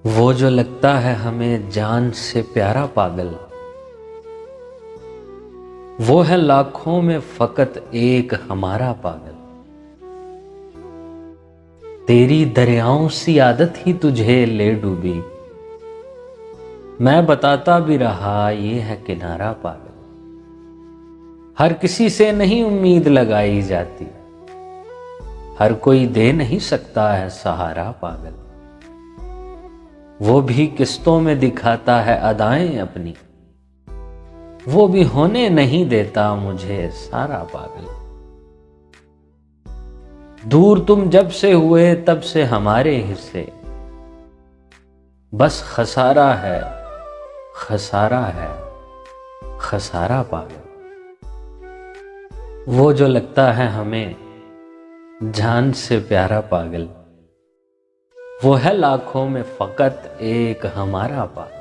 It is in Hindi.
वो जो लगता है हमें जान से प्यारा पागल, वो है लाखों में फकत एक हमारा पागल। तेरी दरियाओं सी आदत ही तुझे ले डूबी, मैं बताता भी रहा ये है किनारा पागल। हर किसी से नहीं उम्मीद लगाई जाती, हर कोई दे नहीं सकता है सहारा पागल। वो भी किस्तों में दिखाता है अदाएं अपनी, वो भी होने नहीं देता मुझे सारा पागल। दूर तुम जब से हुए तब से हमारे हिस्से, बस खसारा है खसारा है खसारा पागल। वो जो लगता है हमें जान से प्यारा पागल, वो है लाखों में फकत एक हमारा पागल।